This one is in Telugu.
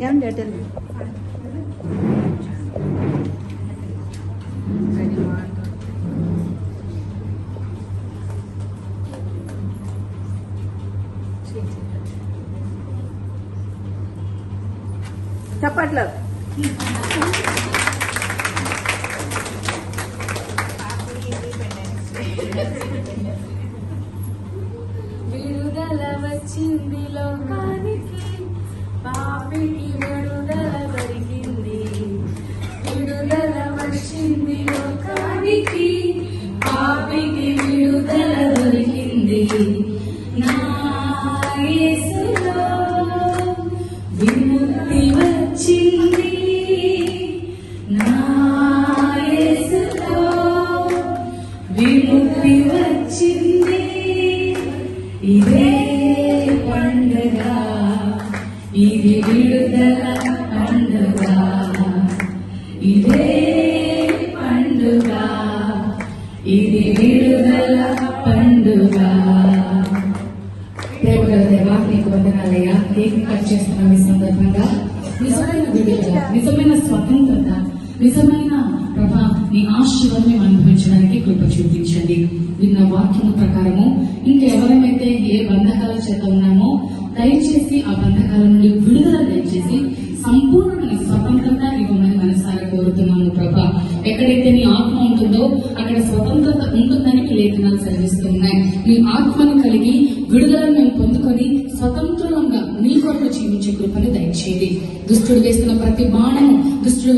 ఏమండి అటెల్ చెప్పట్లేదు. విడుదల వచ్చింది లోకానికి, పాపికి విడుదల దొరికింది. విడుదల వచ్చింది లోకానికి, పాపికి విడుదల దొరికింది. నా యేసులో విముక్తి వచ్చింది. నా యేసులో విముక్తి వచ్చింది. ఇదే పండుగ, ఇది విడుదల పండుగ. ఇదే పండుగ, ఇది విడుదల పండుగ. ప్రేమగల దేవా, నీకు వందనాలయ్యా. కేక్ కట్ చేస్తున్నాం ఈ సందర్భంగా. నిజమైన విడుదల, నిజమైన స్వతంత్రత, నిజమైన ప్రభా నీ ఆశీర్వాదం మేము అనుభవించడానికి కృప చూపించండి. విన్న వాక్యం ప్రకారము ఇంకెవరమైతే ఏ బంధకాల చేత ఉన్నామో దయచేసి ఆ బంధకాల నుండి విడుదల దయచేసి సంపూర్ణమైన స్వతంత్రత ఇవ్వమని మనసారా కోరుతున్నాము ప్రభా. ఎక్కడైతే నీ ఆత్మ ఉంటుందో అక్కడ స్వతంత్రత ఉంటుందని లేఖనాలు సెలవిస్తున్నాయి. నీ ఆత్మను కలిగి విడుదలను మేము పొందుకొని స్వతంత్రంగా నీ కొరకు జీవించే కృపను దయచేయండి. దుష్టుడు వేస్తున్న ప్రతి బాణము, దుష్టుడు